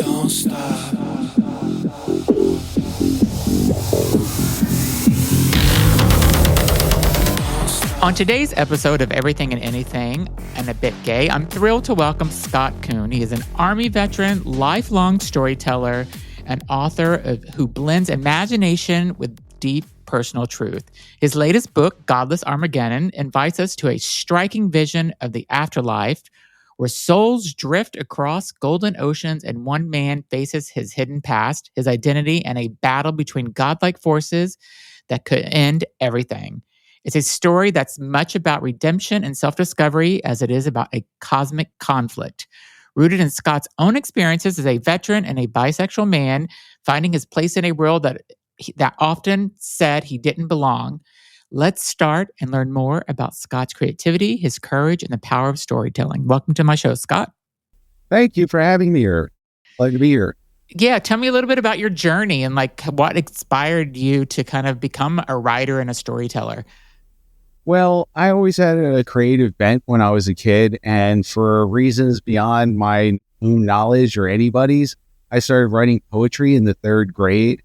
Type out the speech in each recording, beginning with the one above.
Don't stop. On today's episode of Everything and Anything and a Bit Gay, I'm thrilled to welcome Scott Coon. He is an Army veteran, lifelong storyteller, and author who blends imagination with deep personal truth. His latest book, Godless Armageddon, invites us to a striking vision of the afterlife where souls drift across golden oceans and one man faces his hidden past, his identity, and a battle between godlike forces that could end everything. It's a story that's much about redemption and self-discovery as it is about a cosmic conflict. Rooted in Scott's own experiences as a veteran and a bisexual man, finding his place in a world that often said he didn't belong. Let's start and learn more about Scott's creativity, his courage, and the power of storytelling. Welcome to my show, Scott. Thank you for having me here. Glad to be here. Yeah, tell me a little bit about your journey and like what inspired you to kind of become a writer and a storyteller. Well, I always had a creative bent when I was a kid, and for reasons beyond my own knowledge or anybody's, I started writing poetry in the third grade.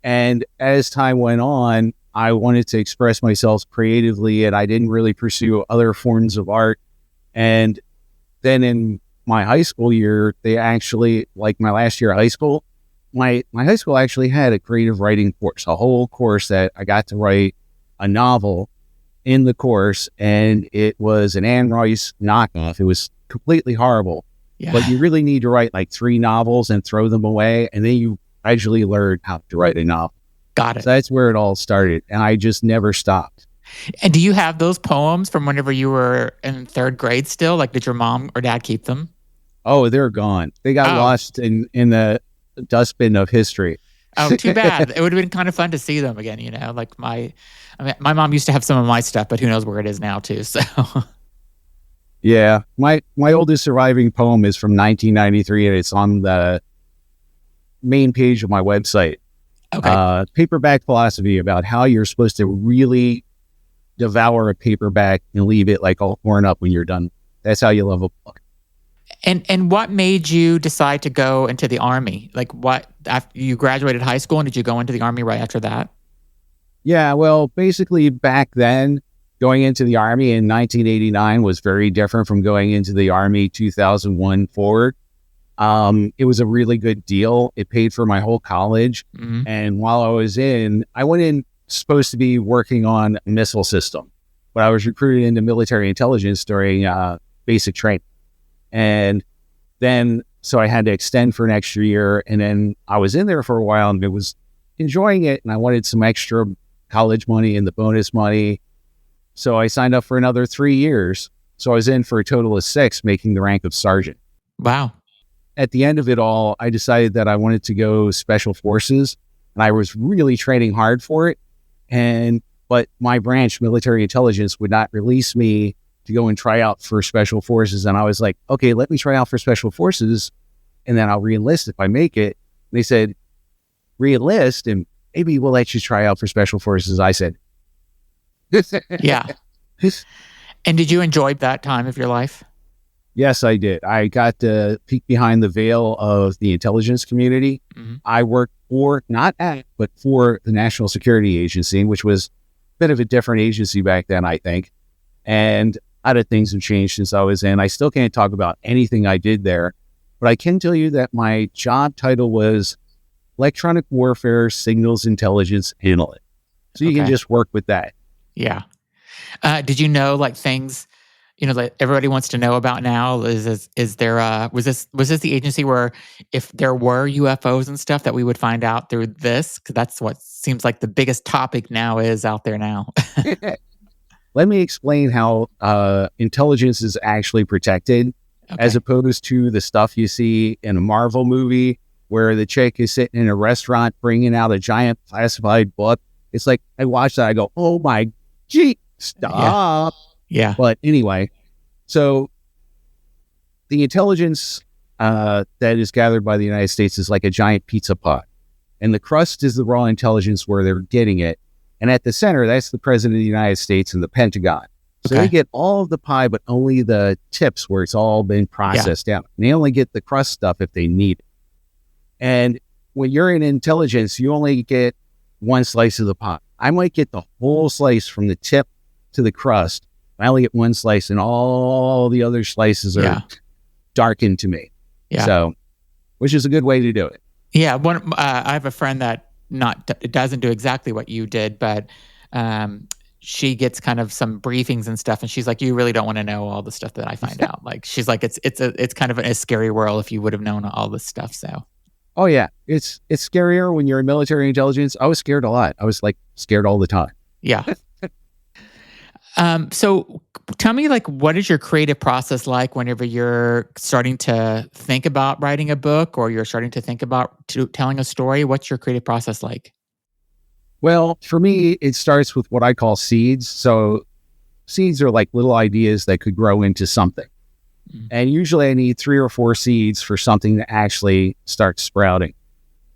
And as time went on, I wanted to express myself creatively, and I didn't really pursue other forms of art. And then in my high school year, they actually, like my last year of high school, my high school actually had a creative writing course, a whole course that I got to write a novel in the course, and it was an Anne Rice knockoff. It was completely horrible. Yeah. But you really need to write like 3 novels and throw them away, and then you gradually learn how to write a novel. Got it. So that's where it all started, and I just never stopped. And do you have those poems from whenever you were in third grade still? Like, did your mom or dad keep them? Oh, they're gone. They got lost in the dustbin of history. Oh, too bad. It would have been kind of fun to see them again, you know, like my mom used to have some of my stuff, but who knows where it is now too. So yeah, my oldest surviving poem is from 1993, and it's on the main page of my website. Okay. Paperback philosophy, about how you're supposed to really devour a paperback and leave it like all torn up when you're done. That's how you love a book. And what made you decide to go into the Army? Like, what, after you graduated high school, and did you go into the Army right after that? Yeah, well, basically back then, going into the Army in 1989 was very different from going into the Army 2001 forward. It was a really good deal. It paid for my whole college. Mm-hmm. And while I was I went in supposed to be working on a missile system, but I was recruited into military intelligence during basic training. And then, so I had to extend for an extra year. And then I was in there for a while and I was enjoying it. And I wanted some extra college money and the bonus money. So I signed up for another 3 years. So I was in for a total of 6, making the rank of sergeant. Wow. At the end of it all, I decided that I wanted to go special forces, and I was really training hard for it. But my branch, military intelligence, would not release me to go and try out for special forces. And I was like, okay, let me try out for special forces, and then I'll re-enlist if I make it. And they said, re-enlist, and maybe we'll let you try out for special forces. I said, yeah. And did you enjoy that time of your life? Yes, I did. I got to peek behind the veil of the intelligence community. Mm-hmm. I worked for, not at, but for the National Security Agency, which was a bit of a different agency back then, I think. And a lot of things have changed since I was in. I still can't talk about anything I did there, but I can tell you that my job title was Electronic Warfare Signals Intelligence Analyst. So you can just work with that. Yeah. Did you know like things, you know, like everybody wants to know about now? Was this the agency where if there were UFOs and stuff that we would find out through this? Because that's what seems like the biggest topic now is out there now. Let me explain how intelligence is actually protected, as opposed to the stuff you see in a Marvel movie where the chick is sitting in a restaurant bringing out a giant classified book. It's like, I watch that, I go, oh my gee, stop. Yeah. But anyway, so the intelligence that is gathered by the United States is like a giant pizza pot. And the crust is the raw intelligence where they're getting it. And at the center, that's the President of the United States and the Pentagon. So they get all of the pie, but only the tips where it's all been processed out. And they only get the crust stuff if they need it. And when you're in intelligence, you only get one slice of the pie. I might get the whole slice from the tip to the crust. I only get one slice, and all the other slices are darkened to me. Yeah. So, which is a good way to do it. Yeah. I have a friend that doesn't do exactly what you did, but she gets kind of some briefings and stuff, and she's like, "You really don't want to know all the stuff that I find out." Like, she's like, "It's kind of a scary world if you would have known all this stuff." So. Oh yeah, it's scarier when you're in military intelligence. I was scared a lot. I was like scared all the time. Yeah. So tell me, like, what is your creative process like whenever you're starting to think about writing a book or you're starting to think about telling a story? What's your creative process like? Well, for me, it starts with what I call seeds. So seeds are like little ideas that could grow into something. Mm-hmm. And usually I need 3 or 4 seeds for something to actually start sprouting.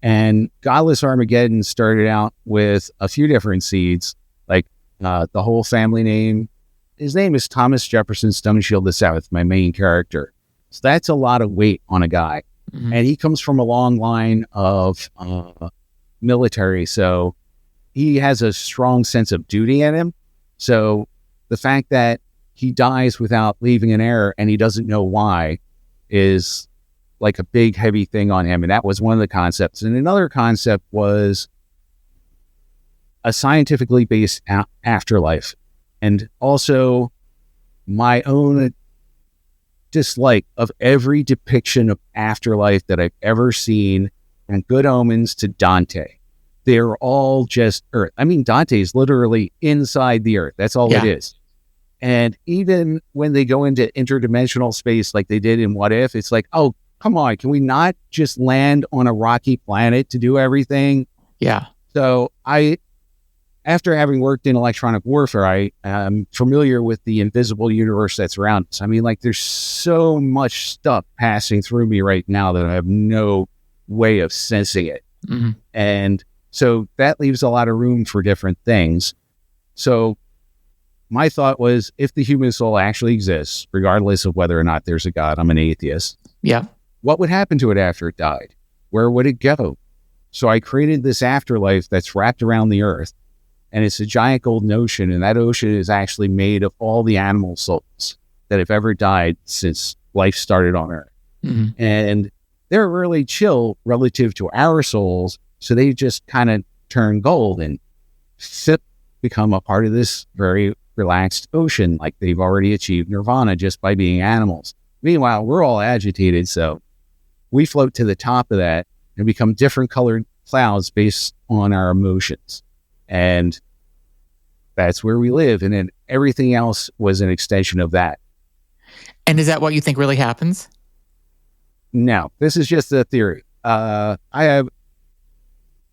And Godless Armageddon started out with a few different seeds, like the whole family name. His name is Thomas Jefferson Stoneshield II, my main character. So that's a lot of weight on a guy. Mm-hmm. And he comes from a long line of military. So he has a strong sense of duty in him. So the fact that he dies without leaving an heir and he doesn't know why is like a big, heavy thing on him. And that was one of the concepts. And another concept was a scientifically based afterlife. And also my own dislike of every depiction of afterlife that I've ever seen, from Good Omens to Dante. They're all just earth. I mean, Dante is literally inside the earth. That's all it is. And even when they go into interdimensional space like they did in What If, it's like, oh, come on, can we not just land on a rocky planet to do everything? Yeah. So after having worked in electronic warfare, I am familiar with the invisible universe that's around us. I mean, like, there's so much stuff passing through me right now that I have no way of sensing it. Mm-hmm. And so that leaves a lot of room for different things. So my thought was, if the human soul actually exists, regardless of whether or not there's a God, I'm an atheist. Yeah. What would happen to it after it died? Where would it go? So I created this afterlife that's wrapped around the earth, and it's a giant golden ocean, and that ocean is actually made of all the animal souls that have ever died since life started on earth. Mm-hmm. And they're really chill relative to our souls, so they just kind of turn gold and become a part of this very relaxed ocean, like they've already achieved nirvana just by being animals. Meanwhile, we're all agitated, so we float to the top of that and become different colored clouds based on our emotions. And that's where we live. And then everything else was an extension of that. And is that what you think really happens? No, this is just a theory.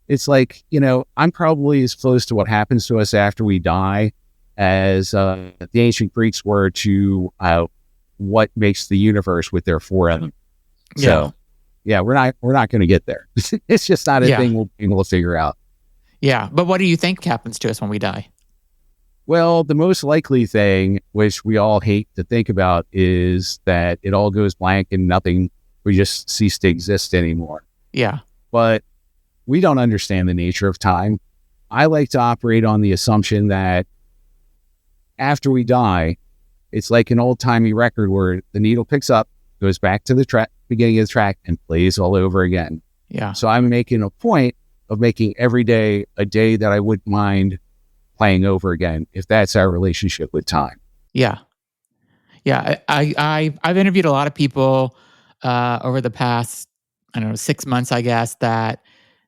It's like, I'm probably as close to what happens to us after we die as the ancient Greeks were to what makes the universe with their 4 elements. So, we're not going to get there. It's just not a thing we'll be able to figure out. Yeah, but what do you think happens to us when we die? Well, the most likely thing, which we all hate to think about, is that it all goes blank and we just cease to exist anymore. Yeah. But we don't understand the nature of time. I like to operate on the assumption that after we die, it's like an old-timey record where the needle picks up, goes back to the beginning of the track, and plays all over again. Yeah. So I'm making a point of making every day a day that I wouldn't mind playing over again, if that's our relationship with time. Yeah. Yeah. I've interviewed a lot of people over the past, 6 months, I guess, that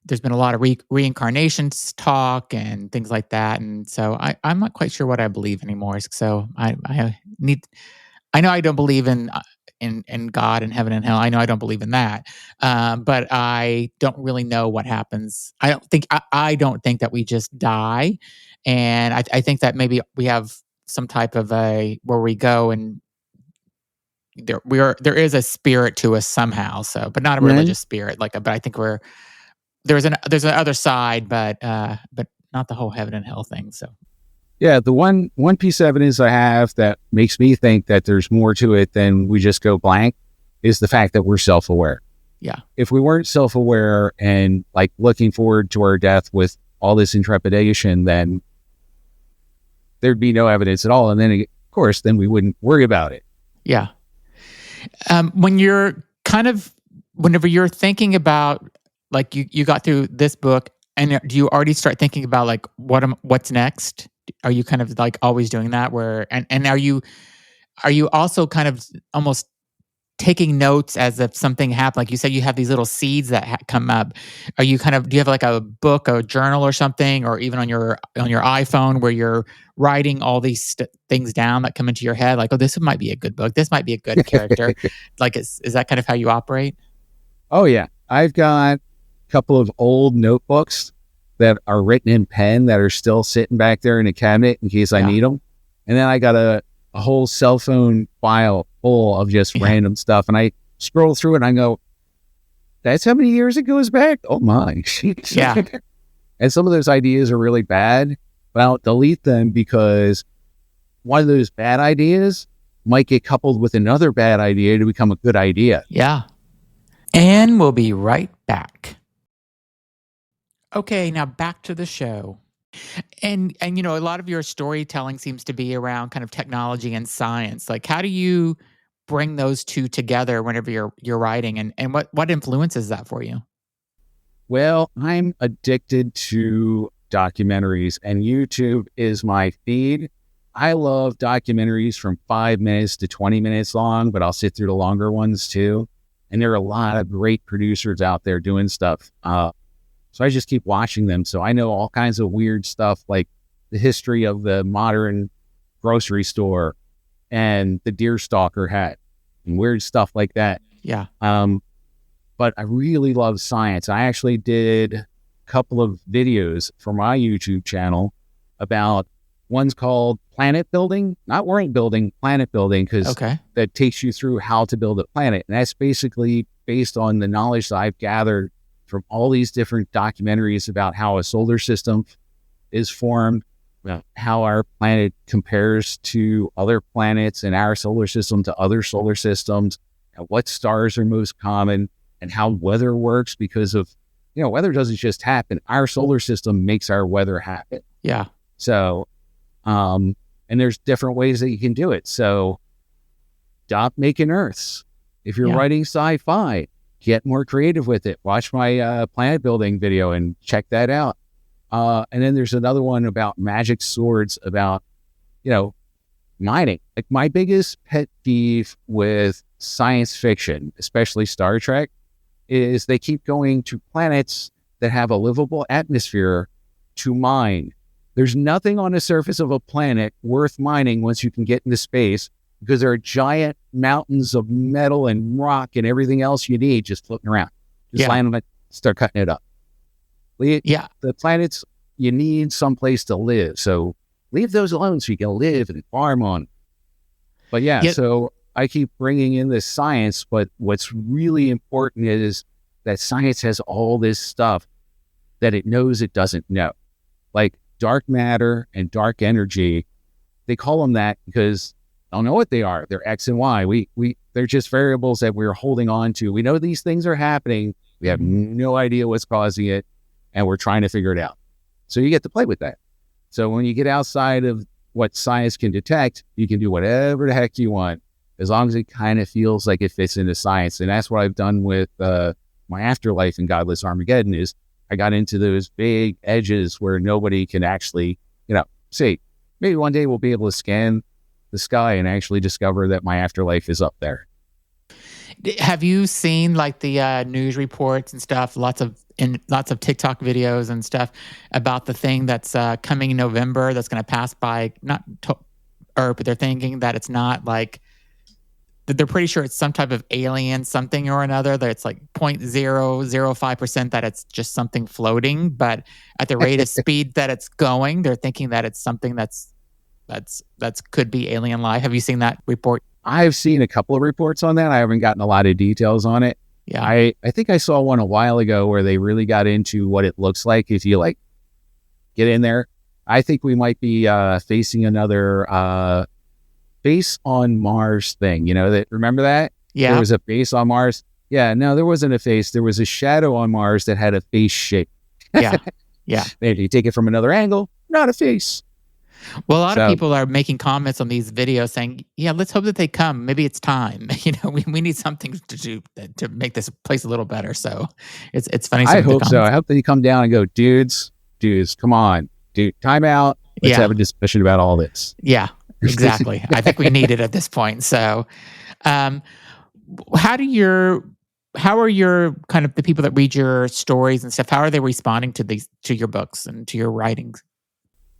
there's been a lot of reincarnations talk and things like that. And so I'm not quite sure what I believe anymore. So I know I don't believe in God and heaven and hell. I know I don't believe in that. But I don't really know what happens. I don't think that we just die. And I think that maybe we have some type of where we go and there is a spirit to us somehow. So, but not a religious spirit, but I think there's an other side, but not the whole heaven and hell thing. So, yeah, the one piece of evidence I have that makes me think that there's more to it than we just go blank is the fact that we're self-aware. Yeah. If we weren't self-aware and like looking forward to our death with all this intrepidation, then there'd be no evidence at all. And then, of course, then we wouldn't worry about it. Yeah. When you're whenever you're thinking about, like, you got through this book, and do you already start thinking about like what's next? Are you kind of like always doing that? And are you also kind of almost taking notes as if something happened? Like you said, you have these little seeds that come up. Do you have like a book, a journal or something, or even on your iPhone where you're writing all these things down that come into your head? Like, oh, this might be a good book. This might be a good character. Like, is that kind of how you operate? Oh, yeah. I've got a couple of old notebooks that are written in pen that are still sitting back there in a cabinet in case I need them. And then I got a whole cell phone file full of just random stuff. And I scroll through it and I go, that's how many years it goes back? Oh my. Yeah. And some of those ideas are really bad, but I'll delete them because one of those bad ideas might get coupled with another bad idea to become a good idea. Yeah. And we'll be right back. Okay, now back to the show. And a lot of your storytelling seems to be around kind of technology and science. Like, how do you bring those two together whenever you're writing, and what influences that for you? Well, I'm addicted to documentaries, and YouTube is my feed. I love documentaries from 5 minutes to 20 minutes long, but I'll sit through the longer ones too. And there are a lot of great producers out there doing stuff. So I just keep watching them. So I know all kinds of weird stuff, like the history of the modern grocery store and the deerstalker hat and weird stuff like that. Yeah. But I really love science. I actually did a couple of videos for my YouTube channel about, one's called Planet Building, not world building, planet building, because that takes you through how to build a planet. And that's basically based on the knowledge that I've gathered from all these different documentaries about how a solar system is formed, how our planet compares to other planets and our solar system to other solar systems, and what stars are most common, and how weather works, because of, weather doesn't just happen. Our solar system makes our weather happen. Yeah. So, and there's different ways that you can do it. So stop making Earths. If you're writing sci-fi, get more creative with it. Watch my planet building video and check that out. And then there's another one about magic swords, about, mining. Like, my biggest pet peeve with science fiction, especially Star Trek, is they keep going to planets that have a livable atmosphere to mine. There's nothing on the surface of a planet worth mining once you can get into space, because there are giant mountains of metal and rock and everything else you need just floating around. Just land on it, start cutting it up. The planets, you need someplace to live. So leave those alone so you can live and farm on. But so I keep bringing in this science, but what's really important is that science has all this stuff that it knows it doesn't know. Like dark matter and dark energy, they call them that because I don't know what they are. They're X and Y. They're just variables that we're holding on to. We know these things are happening. We have no idea what's causing it, and we're trying to figure it out. So you get to play with that. So when you get outside of what science can detect, you can do whatever the heck you want, as long as it kind of feels like it fits into science. And that's what I've done with my Afterlife and Godless Armageddon. Is I got into those big edges where nobody can actually, say, maybe one day we'll be able to scan the sky and actually discover that my afterlife is up there. Have you seen like the news reports and stuff? Lots of TikTok videos and stuff about the thing that's coming in November that's going to pass by not Earth, but they're thinking that it's not like. They're pretty sure it's some type of alien something or another, that it's like 0.005% that it's just something floating, but at the rate of speed that it's going, they're thinking that it's something that's could be alien life. Have you seen that report? I've seen a couple of reports on that. I haven't gotten a lot of details on it. Yeah. I think I saw one a while ago where they really got into what it looks like if you get in there. I think we might be facing another base on Mars thing, that, remember that? Yeah. There was a base on Mars. Yeah, no, there wasn't a face. There was a shadow on Mars that had a face shape. Yeah. Yeah. Maybe you take it from another angle, not a face. Well, a lot of So people are making comments on these videos saying, yeah, let's hope that they come. Maybe it's time. We need something to do to make this place a little better. So it's funny some I of the hope so. comments. I hope that you come down and go, dudes, come on, dude, time out. Let's Yeah. have a discussion about all this. Yeah, exactly. I think we need it at this point. So, um, how are your kind of the people that read your stories and stuff? How are they responding to your books and to your writings?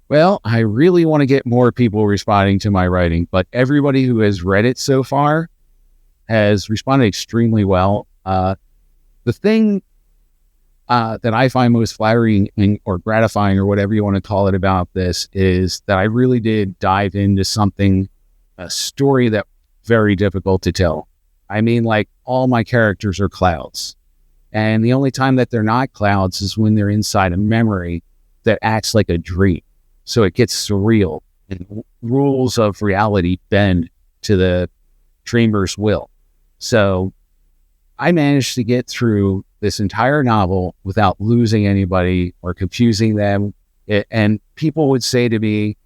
Well, I really want to get more people responding to my writing, but everybody who has read it so far has responded extremely well. The thing that I find most flattering or gratifying or whatever you want to call it about this is that I really did dive into a story that very difficult to tell. I mean, like all my characters are clouds. And the only time that they're not clouds is when they're inside a memory that acts like a dream. So it gets surreal and rules of reality bend to the dreamer's will. So I managed to get through this entire novel without losing anybody or confusing them. And people would say to me,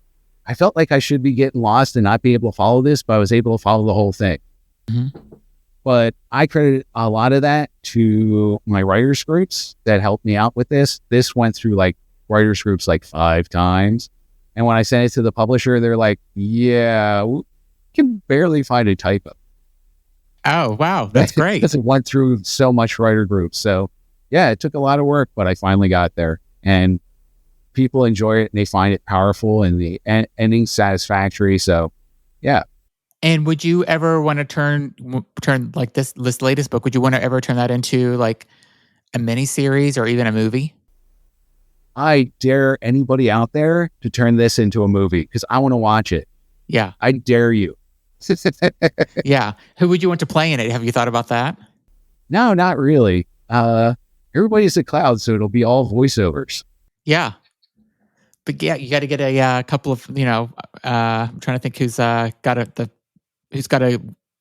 I felt like I should be getting lost and not be able to follow this, but I was able to follow the whole thing. Mm-hmm. But I credit a lot of that to my writers groups that helped me out with this. This went through like writers groups like 5 times. And when I sent it to the publisher, they're like, yeah, we can barely find a typo. Oh, wow. That's great. Because it went through so much writer groups. So yeah, it took a lot of work, but I finally got there. And people enjoy it and they find it powerful and the ending satisfactory. So yeah. And would you ever want to turn like this latest book? Would you want to ever turn that into like a mini series or even a movie? I dare anybody out there to turn this into a movie because I want to watch it. Yeah. I dare you. Yeah. Who would you want to play in it? Have you thought about that? No, not really. Everybody's a cloud, so it'll be all voiceovers. Yeah. But yeah, you got to get a couple of, I'm trying to think who's got a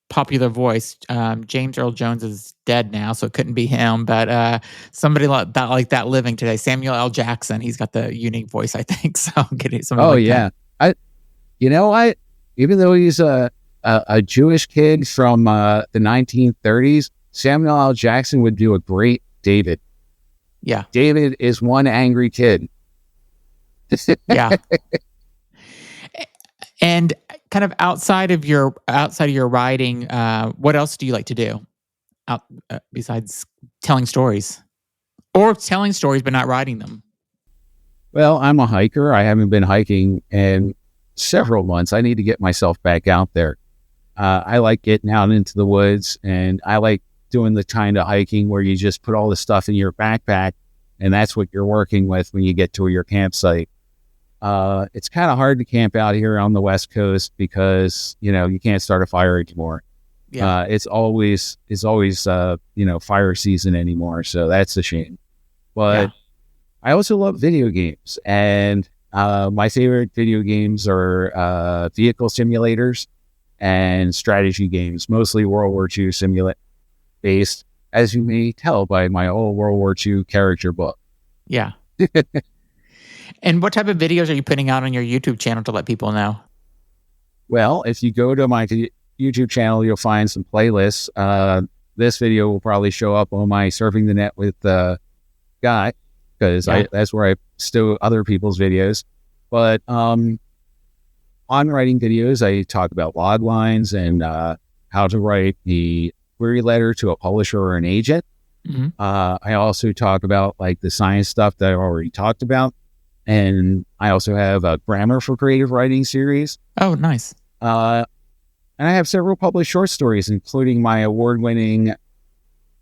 popular voice. James Earl Jones is dead now, so it couldn't be him. But somebody like that living today, Samuel L. Jackson. He's got the unique voice, I think. So getting somebody. Oh like yeah, that. even though he's a Jewish kid from the 1930s, Samuel L. Jackson would do a great David. Yeah, David is one angry kid. Yeah. And kind of outside of your writing, what else do you like to do besides telling stories, or telling stories but not writing them? Well, I'm a hiker. I haven't been hiking in several months. I need to get myself back out there. I like getting out into the woods, and I like doing the kind of hiking where you just put all the stuff in your backpack, and that's what you're working with when you get to your campsite. It's kind of hard to camp out here on the West Coast because, you can't start a fire anymore. Yeah. It's always fire season anymore. So that's a shame. But Yeah. I also love video games, and my favorite video games are vehicle simulators and strategy games, mostly World War II based, as you may tell by my old World War II character book. Yeah. And what type of videos are you putting out on your YouTube channel to let people know? Well, if you go to my YouTube channel, you'll find some playlists. This video will probably show up on my Surfing the Net with Guy, because that's where I stow other people's videos. But on writing videos, I talk about log lines and how to write the query letter to a publisher or an agent. Mm-hmm. I also talk about like the science stuff that I already talked about. And I also have a Grammar for Creative Writing series. Oh, nice. And I have several published short stories, including my award-winning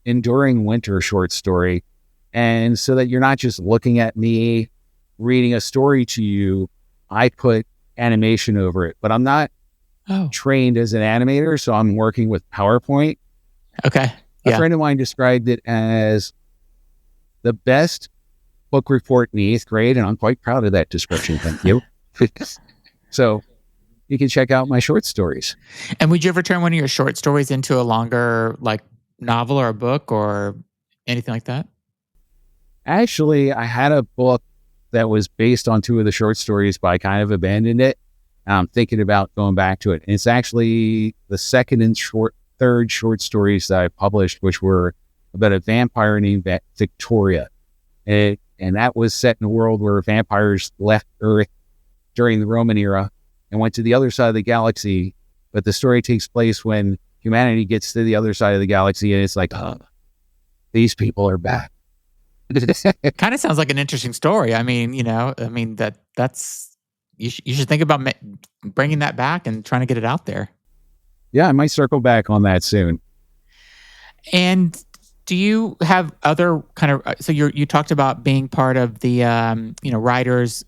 Enduring Winter short story. And so that you're not just looking at me reading a story to you, I put animation over it. But I'm not trained as an animator, so I'm working with PowerPoint. Okay. A friend of mine described it as the best book report in the 8th grade, and I'm quite proud of that description. Thank you. So you can check out my short stories. And would you ever turn one of your short stories into a longer, like novel or a book or anything like that? Actually, I had a book that was based on two of the short stories, but I kind of abandoned it. I'm thinking about going back to it. And it's actually the second and third short stories that I published, which were about a vampire named Victoria. And that was set in a world where vampires left Earth during the Roman era and went to the other side of the galaxy. But the story takes place when humanity gets to the other side of the galaxy, and it's like, these people are back. It kind of sounds like an interesting story. I mean, that's you should think about bringing that back and trying to get it out there. Yeah, I might circle back on that soon. And do you have other kind of so you talked about being part of the writers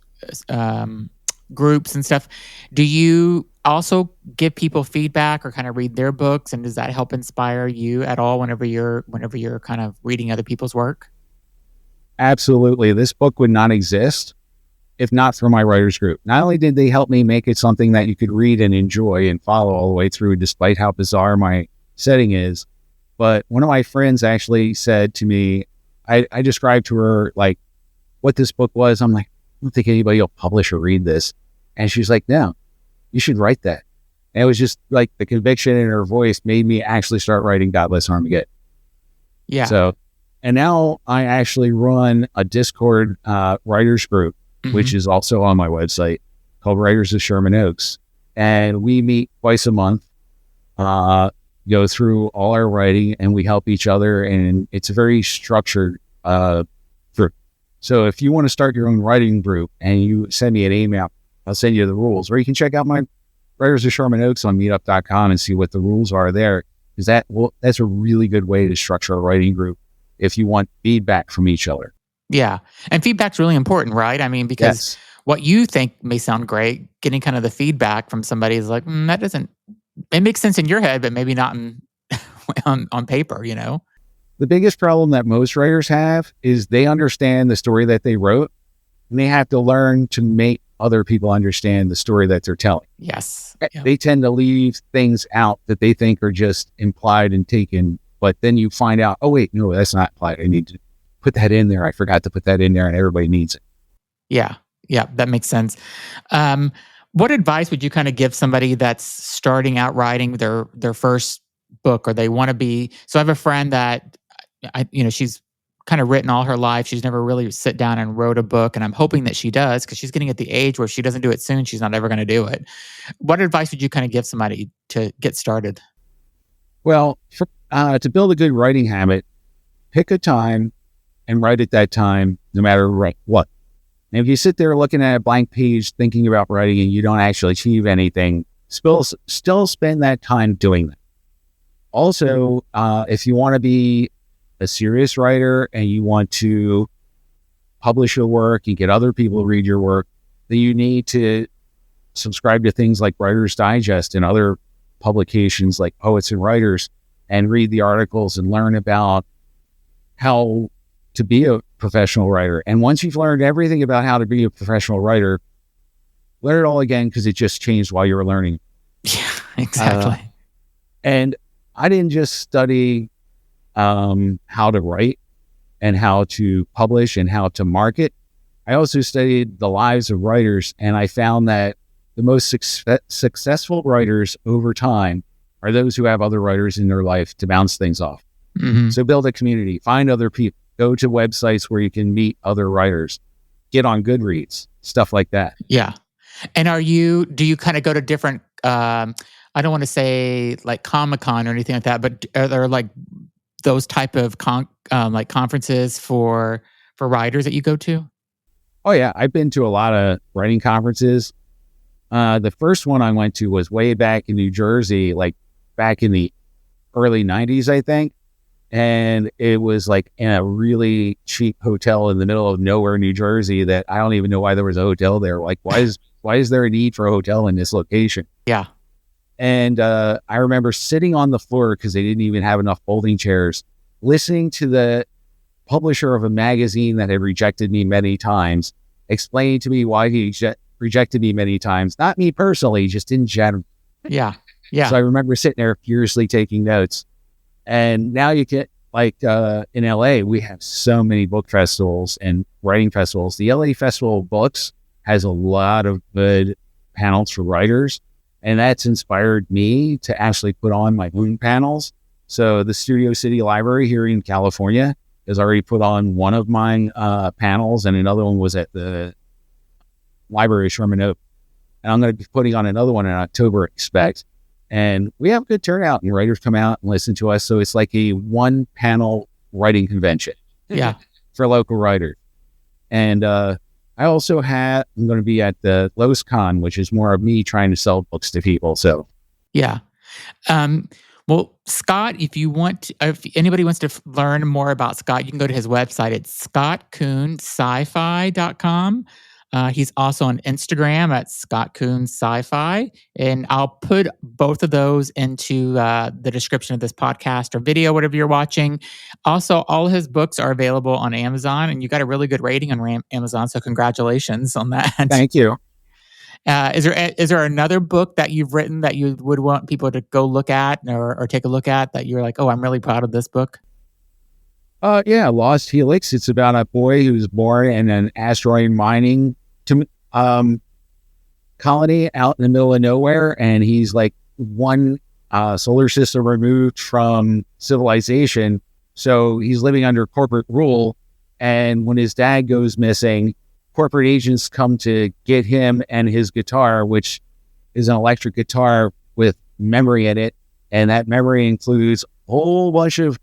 groups and stuff. Do you also give people feedback or kind of read their books, and does that help inspire you at all whenever you're kind of reading other people's work? Absolutely. This book would not exist if not for my writers group. Not only did they help me make it something that you could read and enjoy and follow all the way through, despite how bizarre my setting is, but one of my friends actually said to me, I described to her like what this book was. I'm like, I don't think anybody will publish or read this. And she's like, no, you should write that. And it was just like the conviction in her voice made me actually start writing Godless Armageddon. Yeah. So, and now I actually run a Discord writers group, which is also on my website, called Writers of Sherman Oaks. And we meet twice a month, go through all our writing, and we help each other. And it's a very structured group. So if you want to start your own writing group and you send me an email, I'll send you the rules. Or you can check out my Writers of Sherman Oaks on meetup.com and see what the rules are there. Because that's a really good way to structure a writing group if you want feedback from each other. Yeah. And feedback's really important, right? I mean, because what you think may sound great, getting kind of the feedback from somebody is like, that doesn't, it makes sense in your head, but maybe not on paper, you know? The biggest problem that most writers have is they understand the story that they wrote, and they have to learn to make other people understand the story that they're telling. Yes. Yeah. They tend to leave things out that they think are just implied and taken, but then you find out, oh wait, no, that's not implied. I need to put that in there. I forgot to put that in there, and everybody needs it. Yeah. Yeah. That makes sense. What advice would you kind of give somebody that's starting out writing their first book, or they want to be? So I have a friend that she's kind of written all her life. She's never really sit down and wrote a book, and I'm hoping that she does, because she's getting at the age where if she doesn't do it soon, she's not ever going to do it. What advice would you kind of give somebody to get started? Well, to build a good writing habit, pick a time and write at that time, no matter what. And if you sit there looking at a blank page, thinking about writing, and you don't actually achieve anything, still spend that time doing that. Also, if you want to be a serious writer and you want to publish your work and get other people to read your work, then you need to subscribe to things like Writer's Digest and other publications like Poets and Writers, and read the articles and learn about how to be a professional writer. And once you've learned everything about how to be a professional writer, learn it all again, because it just changed while you were learning. Yeah, exactly. And I didn't just study how to write and how to publish and how to market. I also studied the lives of writers, and I found that the most successful writers over time are those who have other writers in their life to bounce things off. So build a community, find other people, go to websites where you can meet other writers, get on Goodreads, stuff like that. Yeah. And do you kind of go to different, I don't want to say like Comic-Con or anything like that, but are there like those type of like conferences for writers that you go to? Oh yeah. I've been to a lot of writing conferences. The first one I went to was way back in New Jersey, like back in the early 90s, I think. And it was like in a really cheap hotel in the middle of nowhere, New Jersey, that I don't even know why there was a hotel there. Like, why is there a need for a hotel in this location? Yeah. And I remember sitting on the floor, because they didn't even have enough folding chairs, listening to the publisher of a magazine that had rejected me many times, explaining to me why he rejected me many times. Not me personally, just in general. Yeah. Yeah. So I remember sitting there furiously taking notes. And now you get in LA, we have so many book festivals and writing festivals. The LA Festival of Books has a lot of good panels for writers, and that's inspired me to actually put on my own panels. So the Studio City Library here in California has already put on one of mine panels, and another one was at the Library of Sherman Oaks. And I'm going to be putting on another one in October, expect. And we have good turnout, and writers come out and listen to us. So it's like a one panel writing convention for local writers. And I'm going to be at the LosCon, which is more of me trying to sell books to people. So, yeah. Well, Scott, if anybody wants to learn more about Scott, you can go to his website. It's scottcoonsci-fi.com. He's also on Instagram at Scott Coon Sci-Fi. And I'll put both of those into the description of this podcast or video, whatever you're watching. Also, all of his books are available on Amazon, and you got a really good rating on Amazon. So congratulations on that. Thank you. Is there another book that you've written that you would want people to go look at or take a look at that you're like, oh, I'm really proud of this book? Lost Helix. It's about a boy who's born in an asteroid mining colony out in the middle of nowhere, and he's like one solar system removed from civilization. So he's living under corporate rule, and when his dad goes missing, corporate agents come to get him and his guitar, which is an electric guitar with memory in it, and that memory includes a whole bunch of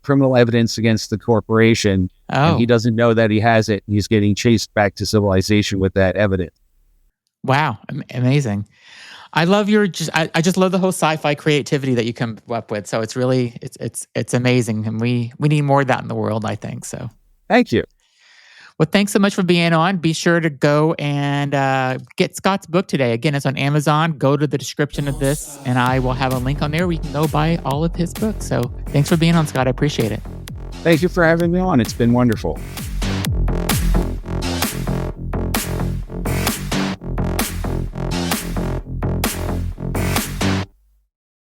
criminal evidence against the corporation. Oh. And he doesn't know that he has it. He's getting chased back to civilization with that evidence. Wow. Amazing. I love I just love the whole sci-fi creativity that you come up with. So it's really, it's amazing. And we need more of that in the world, I think. So thank you. Well, thanks so much for being on. Be sure to go and get Scott's book today. Again, it's on Amazon. Go to the description of this, and I will have a link on there where you can go buy all of his books. So thanks for being on, Scott. I appreciate it. Thank you for having me on. It's been wonderful.